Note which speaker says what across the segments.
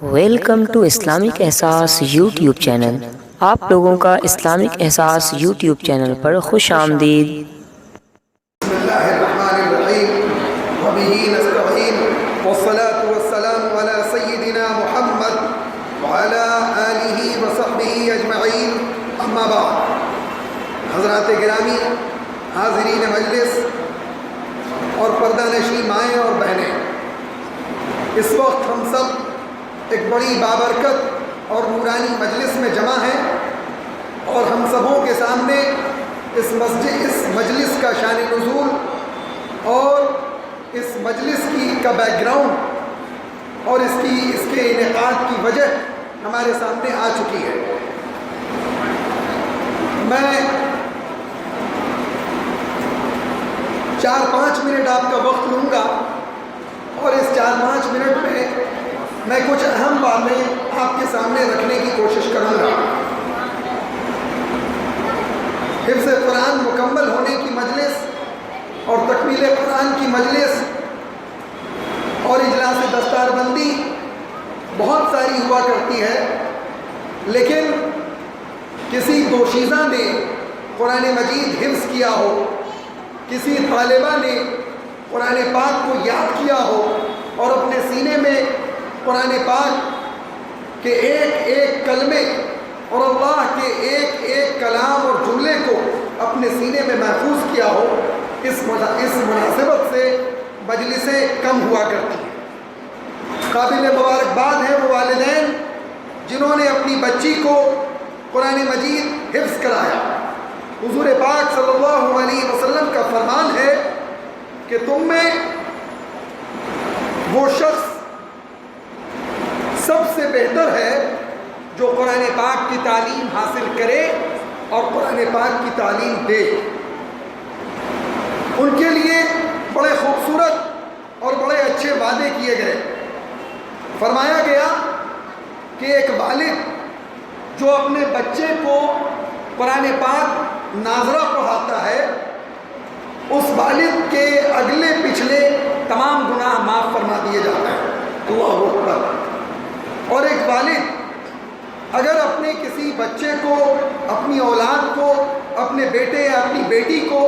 Speaker 1: Welcome to Islamic احساس YouTube channel. آپ لوگوں کا اسلامک احساس یوٹیوب چینل پر خوش آمدید۔
Speaker 2: بسم اللہ الرحمن الرحیم وبہ نستعین والصلاة والسلام علی سیدنا محمد وعلی آلہ وصحبہ اجمعین، اما بعد۔ حضرات گرامی، حاضرین مجلس اور پردہ نشین مائیں اور بہنیں، اس وقت ہم سب ایک بڑی بابرکت اور نورانی مجلس میں جمع ہیں، اور ہم سبوں کے سامنے اس مجلس کا شان نزول اور اس مجلس کا بیک گراؤنڈ اور اس کے انعقاد کی وجہ ہمارے سامنے آ چکی ہے۔ میں 4-5 منٹ آپ کا وقت لوں گا، اور اس 4-5 منٹ میں کچھ اہم باتیں آپ کے سامنے رکھنے کی کوشش کروں گا۔ حفظ قرآن مکمل ہونے کی مجلس اور تکمیل قرآن کی مجلس اور اجلاس دستار بندی بہت ساری ہوا کرتی ہے، لیکن کسی دوشیزہ نے قرآن مجید حفظ کیا ہو، کسی طالبہ نے قرآن پاک کو یاد کیا ہو اور اپنے سینے میں قرآن پاک کے ایک ایک کلمے اور اللہ کے ایک ایک کلام اور جملے کو اپنے سینے میں محفوظ کیا ہو، اس مناسبت سے مجلسیں کم ہوا کرتی ہیں۔ قابل مبارکباد ہیں وہ والدین جنہوں نے اپنی بچی کو قرآن مجید حفظ کرایا۔ حضور پاک صلی اللہ علیہ وسلم کا فرمان ہے کہ تم میں وہ شخص سب سے بہتر ہے جو قرآن پاک کی تعلیم حاصل کرے اور قرآن پاک کی تعلیم دے۔ ان کے لیے بڑے خوبصورت اور بڑے اچھے وعدے کیے گئے۔ فرمایا گیا کہ ایک والد جو اپنے بچے کو قرآن پاک ناظرہ پڑھاتا ہے، اس والد کے اگلے پچھلے تمام گناہ معاف فرما دیے جاتے ہیں۔ اللہ اکبر۔ اور ایک والد اگر اپنے کسی بچے کو، اپنی اولاد کو، اپنے بیٹے یا اپنی بیٹی کو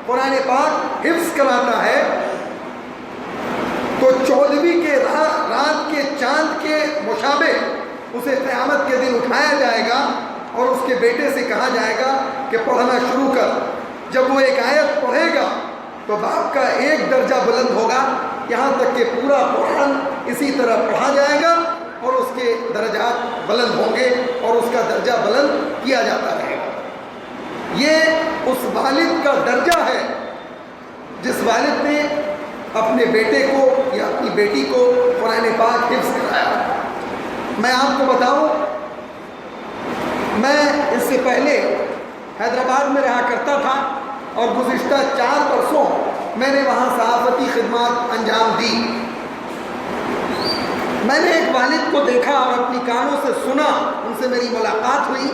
Speaker 2: قرآن پاک حفظ کراتا ہے تو 14ویں کے رات کے چاند کے مشابہ اسے قیامت کے دن اٹھایا جائے گا اور اس کے بیٹے سے کہا جائے گا کہ پڑھنا شروع کر۔ جب وہ ایک آیت پڑھے گا تو باپ کا ایک درجہ بلند ہوگا، یہاں تک کہ پورا قرآن اسی طرح پڑھا جائے گا اور اس کے درجات بلند ہوں گے اور اس کا درجہ بلند کیا جاتا رہے گا۔ یہ اس والد کا درجہ ہے جس والد نے اپنے بیٹے کو یا اپنی بیٹی کو قرآن پاک حفظ کرایا۔ میں آپ کو بتاؤں، میں اس سے پہلے حیدرآباد میں رہا کرتا تھا اور گزشتہ 4 برسوں میں نے وہاں صحافتی خدمات انجام دی۔ میں نے ایک والد کو دیکھا اور اپنی کانوں سے سنا، ان سے میری ملاقات ہوئی۔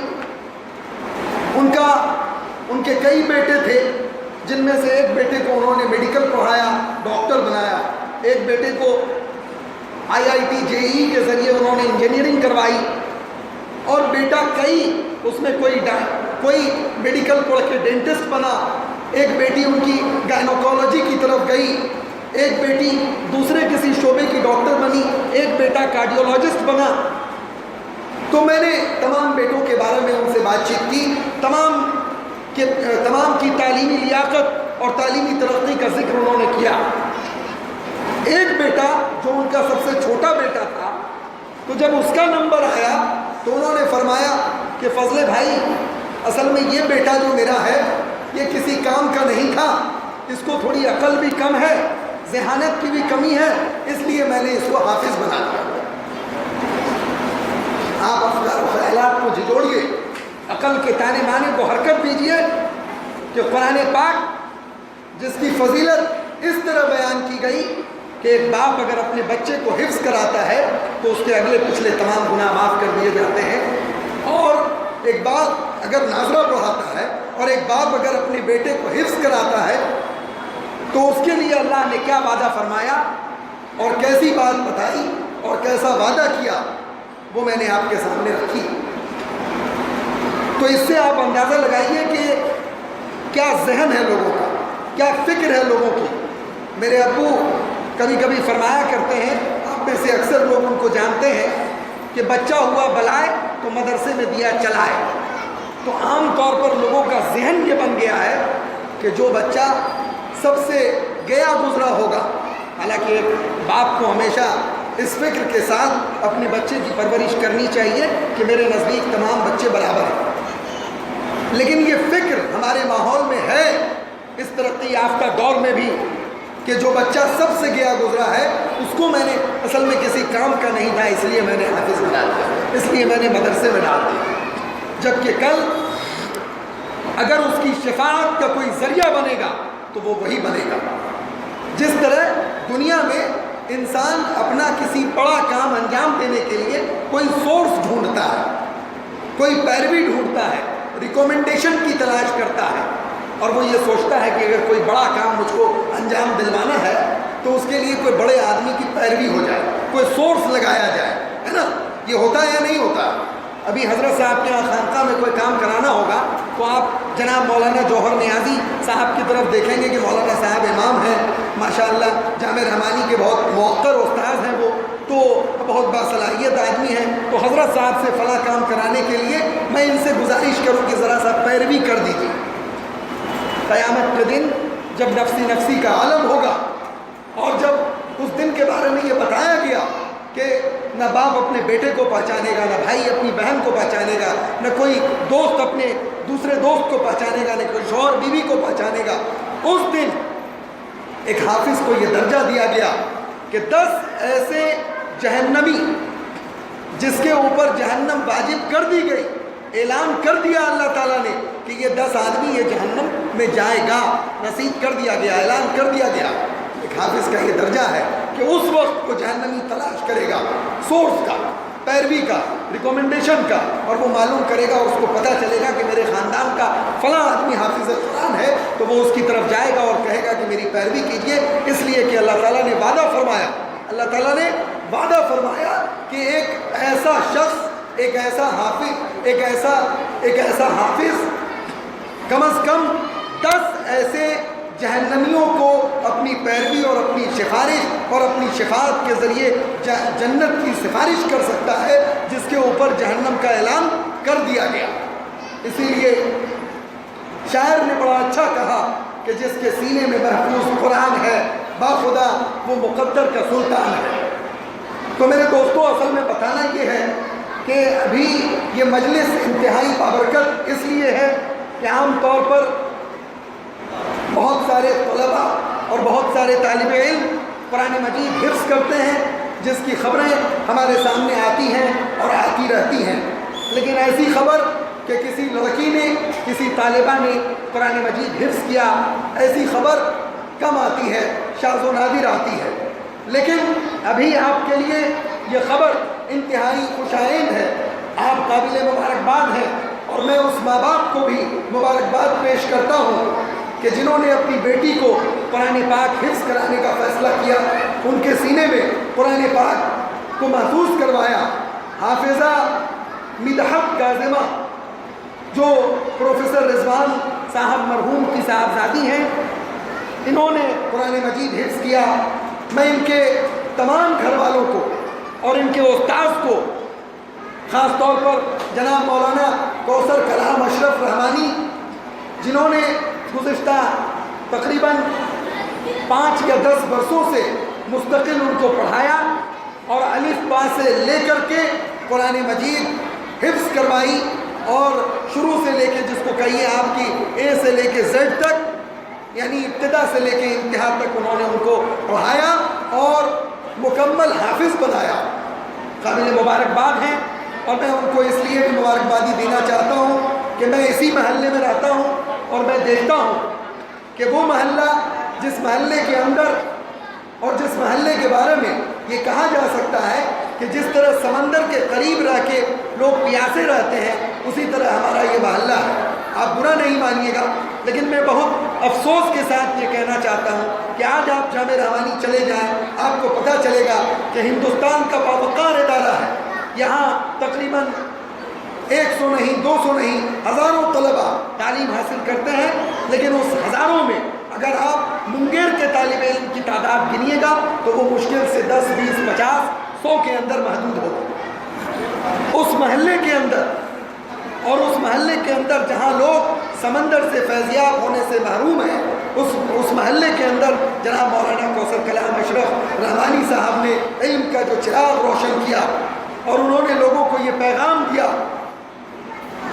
Speaker 2: ان کے کئی بیٹے تھے، جن میں سے ایک بیٹے کو انہوں نے میڈیکل پڑھایا، ڈاکٹر بنایا، ایک بیٹے کو IIT JEE کے ذریعے انہوں نے انجینئرنگ کروائی، اور بیٹا اس میں کوئی میڈیکل پڑھ کے ڈینٹسٹ بنا، ایک بیٹی ان کی گائنوکالوجی کی طرف گئی، ایک بیٹی دوسرے کسی شعبے کی ڈاکٹر بنی، ایک بیٹا کارڈیولوجسٹ بنا۔ تو میں نے تمام بیٹوں کے بارے میں ان سے بات چیت کی، تمام کی تعلیمی لیاقت اور تعلیمی ترقی کا ذکر انہوں نے کیا۔ ایک بیٹا جو ان کا سب سے چھوٹا بیٹا تھا، تو جب اس کا نمبر آیا تو انہوں نے فرمایا کہ فضل بھائی، اصل میں یہ بیٹا جو میرا ہے یہ کسی کام کا نہیں تھا، اس کو تھوڑی عقل بھی کم ہے، ذہانت کی بھی کمی ہے، اس لیے میں نے اس کو حافظ بنا دیا۔ آپ افکار و خیالات کو جھجوڑیے، عقل کے تانے بانے کو حرکت دیجیے کہ قرآن پاک جس کی فضیلت اس طرح بیان کی گئی کہ ایک باپ اگر اپنے بچے کو حفظ کراتا ہے تو اس کے اگلے پچھلے تمام گناہ معاف کر دیے جاتے ہیں، اور ایک باپ اگر ناظرہ پڑھاتا ہے اور ایک باپ اگر اپنے بیٹے کو حفظ کراتا ہے تو اس کے لیے اللہ نے کیا وعدہ فرمایا اور کیسی بات بتائی اور کیسا وعدہ کیا وہ میں نے آپ کے سامنے رکھی۔ تو اس سے آپ اندازہ لگائیے کہ کیا ذہن ہے لوگوں کا، کیا فکر ہے لوگوں کی۔ میرے ابو کبھی کبھی فرمایا کرتے ہیں، آپ میں سے اکثر لوگ ان کو جانتے ہیں، کہ بچہ ہوا بلائے تو مدرسے میں دیا چلائے۔ تو عام طور پر لوگوں کا ذہن یہ بن گیا ہے کہ جو بچہ سب سے گیا گزرا ہوگا، حالانکہ ایک باپ کو ہمیشہ اس فکر کے ساتھ اپنے بچے کی پرورش کرنی چاہیے کہ میرے نزدیک تمام بچے برابر ہیں، لیکن یہ فکر ہمارے ماحول میں ہے اس ترقی یافتہ دور میں بھی کہ جو بچہ سب سے گیا گزرا ہے اس کو میں نے اصل میں کسی کام کا نہیں تھا، اس لیے میں نے حافظ میں ڈال دیا، اس لیے میں نے مدرسے میں ڈال دیا، جبکہ کل اگر اس کی شفاعت کا کوئی ذریعہ بنے گا تو وہ وہی بنے گا۔ جس طرح دنیا میں انسان اپنا کسی بڑا کام انجام دینے کے لیے کوئی سورس ڈھونڈتا ہے، کوئی پیروی ڈھونڈتا ہے، ریکومنڈیشن کی تلاش کرتا ہے، اور وہ یہ سوچتا ہے کہ اگر کوئی بڑا کام مجھ کو انجام دلوانا ہے تو اس کے لیے کوئی بڑے آدمی کی پیروی ہو جائے، کوئی سورس لگایا جائے، ہے نا؟ یہ ہوتا ہے یا نہیں ہوتا؟ ابھی حضرت صاحب کے یہاں خانقاہ میں کوئی کام کرانا ہوگا تو آپ جناب مولانا جوہر نیازی صاحب کی طرف دیکھیں گے کہ مولانا صاحب امام ہیں، ماشاءاللہ جامع رحمانی کے بہت موقر استاذ ہیں، وہ تو بہت باصلاحیت آدمی ہیں، تو حضرت صاحب سے فلاں کام کرانے کے لیے میں ان سے گزارش کروں کہ ذرا سا پیروی کر دیجیے۔ قیامت کے دن جب نفسی نفسی کا عالم ہوگا اور جب اس دن کے بارے میں یہ بتایا گیا کہ نہ باپ اپنے بیٹے کو پہچانے گا، نہ بھائی اپنی بہن کو پہچانے گا، نہ کوئی دوست اپنے دوسرے دوست کو پہچانے گا، نہ کوئی شوہر بیوی کو پہچانے گا، اس دن ایک حافظ کو یہ درجہ دیا گیا کہ 10 ایسے جہنمی جس کے اوپر جہنم واجب کر دی گئی، اعلان کر دیا اللہ تعالیٰ نے کہ یہ 10 آدمی یہ جہنم میں جائے گا، نصیب کر دیا گیا، اعلان کر دیا گیا۔ ایک حافظ کا یہ درجہ ہے کہ اس وقت کو جہنمی تلاش کرے گا سورس کا، پیروی کا، ریکومنڈیشن کا، اور وہ معلوم کرے گا، اس کو پتہ چلے گا کہ میرے خاندان کا فلاں آدمی حافظ قرآن ہے، تو وہ اس کی طرف جائے گا اور کہے گا کہ میری پیروی کیجیے، اس لیے کہ اللہ تعالیٰ نے وعدہ فرمایا، اللہ تعالیٰ نے وعدہ فرمایا کہ ایک ایسا شخص، ایک ایسا حافظ، ایک ایسا حافظ کم از کم 10 ایسے جہنمیوں کو اپنی پیروی اور اپنی سفارش اور اپنی شفاعت کے ذریعے جنت کی سفارش کر سکتا ہے جس کے اوپر جہنم کا اعلان کر دیا گیا۔ اسی لیے شاعر نے بڑا اچھا کہا کہ جس کے سینے میں محفوظ قرآن ہے باخدا وہ مقدر کا سلطان ہے۔ تو میرے دوستوں، اصل میں بتانا یہ ہے کہ ابھی یہ مجلس انتہائی بابرکت اس لیے ہے کہ عام طور پر بہت سارے طلباء اور بہت سارے طالب علم قرآن مجید حفظ کرتے ہیں، جس کی خبریں ہمارے سامنے آتی ہیں اور آتی رہتی ہیں، لیکن ایسی خبر کہ کسی لڑکی نے، کسی طالبہ نے قرآن مجید حفظ کیا، ایسی خبر کم آتی ہے، شاذ و نادر آتی ہے۔ لیکن ابھی آپ کے لیے یہ خبر انتہائی خوشائند ہے، آپ قابل مبارکباد ہیں، اور میں اس ماں باپ کو بھی مبارکباد پیش کرتا ہوں کہ جنہوں نے اپنی بیٹی کو قرآن پاک حفظ کرانے کا فیصلہ کیا، ان کے سینے میں قرآن پاک کو محفوظ کروایا۔ حافظہ مدحت کاظمہ جو پروفیسر رضوان صاحب مرحوم کی صاحبزادی ہیں، انہوں نے قرآن مجید حفظ کیا۔ میں ان کے تمام گھر والوں کو اور ان کے استاذ کو، خاص طور پر جناب مولانا کوثر کلام اشرف رحمانی، جنہوں نے گزشتہ تقریباً 5 یا 10 برسوں سے مستقل ان کو پڑھایا اور الف با سے لے کر کے قرآن مجید حفظ کروائی، اور شروع سے لے کے جس کو کہیے آپ کی اے سے لے کے زیڈ تک، یعنی ابتدا سے لے کے انتہا تک انہوں نے ان کو پڑھایا اور مکمل حافظ بنایا۔ قابل مبارکباد ہیں، اور میں ان کو اس لیے بھی مبارکبادی دینا چاہتا ہوں کہ میں اسی محلے میں رہتا ہوں اور میں دیکھتا ہوں کہ وہ محلہ جس محلے کے اندر اور جس محلے کے بارے میں یہ کہا جا سکتا ہے کہ جس طرح سمندر کے قریب رہ کے لوگ پیاسے رہتے ہیں، اسی طرح ہمارا یہ محلہ ہے۔ آپ برا نہیں مانیے گا، لیکن میں بہت افسوس کے ساتھ یہ کہنا چاہتا ہوں کہ آج آپ جامع رحمانی چلے جائیں، آپ کو پتہ چلے گا کہ ہندوستان کا باوقار ادارہ ہے، یہاں تقریباً 100 نہیں 200 نہیں ہزاروں طلبہ تعلیم حاصل کرتے ہیں، لیکن اس ہزاروں میں اگر آپ منگیر کے طالب علم کی تعداد گنیے گا تو وہ مشکل سے 10 20 50 100 کے اندر محدود ہوگا۔ اس محلے کے اندر، اور اس محلے کے اندر جہاں لوگ سمندر سے فیضیاب ہونے سے محروم ہیں، اس محلے کے اندر جناب مولانا کوثر کلام اشرف رحمانی صاحب نے علم کا جو چراغ روشن کیا، اور انہوں نے لوگوں کو یہ پیغام دیا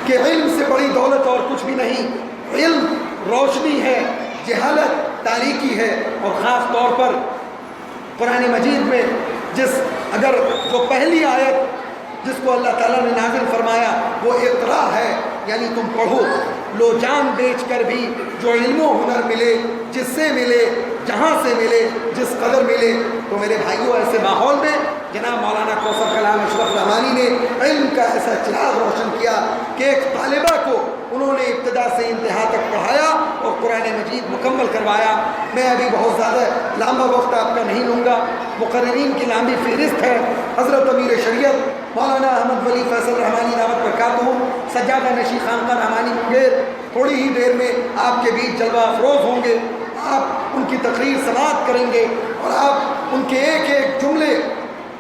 Speaker 2: کہ علم سے بڑی دولت اور کچھ بھی نہیں، علم روشنی ہے، جہالت تاریکی ہے۔ اور خاص طور پر قرآن مجید میں اگر جو پہلی آیت جس کو اللہ تعالیٰ نے نازل فرمایا وہ اقرا ہے، یعنی تم پڑھو، لو جان بیچ کر بھی جو علم و ہنر ملے، جس سے ملے، جہاں سے ملے، جس قدر ملے۔ تو میرے بھائیوں، ایسے ماحول میں جناب مولانا کوثر کلام اشرف رحمانی نے علم کا ایسا چراغ روشن کیا کہ ایک طالبہ کو انہوں نے ابتدا سے انتہا تک پڑھایا اور قرآن مجید مکمل کروایا۔ میں ابھی بہت زیادہ لمبا وقت آپ کا نہیں لوں گا، مقررین کی لمبی فہرست ہے۔ حضرت امیر شریعت مولانا احمد ولی فیصل رحمانی دعوت برکاتہ سجادہ نشی خانقاہ رحمانی منگیر تھوڑی ہی دیر میں آپ کے بیچ جلوہ افروز ہوں گے۔ آپ ان کی تقریر سماعت کریں گے اور آپ ان کے ایک ایک جملے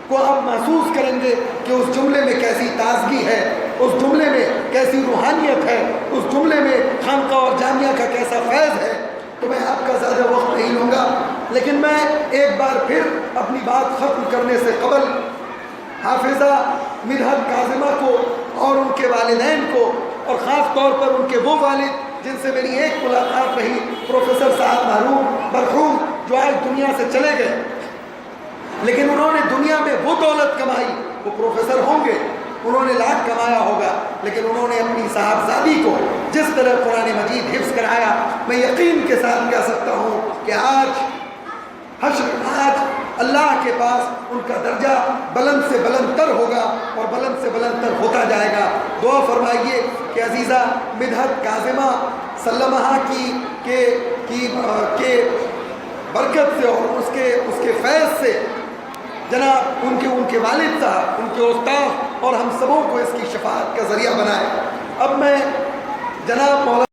Speaker 2: کو آپ محسوس کریں گے کہ اس جملے میں کیسی تازگی ہے، اس جملے میں کیسی روحانیت ہے، اس جملے میں خانقاہ اور جامعہ کا کیسا فیض ہے۔ تو میں آپ کا زیادہ وقت نہیں لوں گا، لیکن میں ایک بار پھر اپنی بات ختم کرنے سے قبل حافظہ مدحت کاظمہ کو اور ان کے والدین کو، اور خاص طور پر ان کے وہ والد جن سے میری ایک ملاقات رہی، پروفیسر صاحب مرحوم جو آج دنیا سے چلے گئے، لیکن انہوں نے دنیا میں وہ دولت کمائی، وہ پروفیسر ہوں گے، انہوں نے لاکھ کمایا ہوگا، لیکن انہوں نے اپنی صاحبزادی کو جس طرح قرآن مجید حفظ کرایا، میں یقین کے ساتھ کہہ سکتا ہوں کہ آج اللہ کے پاس ان کا درجہ بلند سے بلند تر ہوگا اور بلند سے بلند تر ہوتا جائے گا۔ دعا فرمائیے کہ عزیزہ مدحت کاظمہ سلمہ کی برکت سے اور اس کے فیض سے جناب ان کے والد صاحب، ان کے استاد اور ہم سبوں کو اس کی شفاعت کا ذریعہ بنائے۔ اب میں جناب مولانا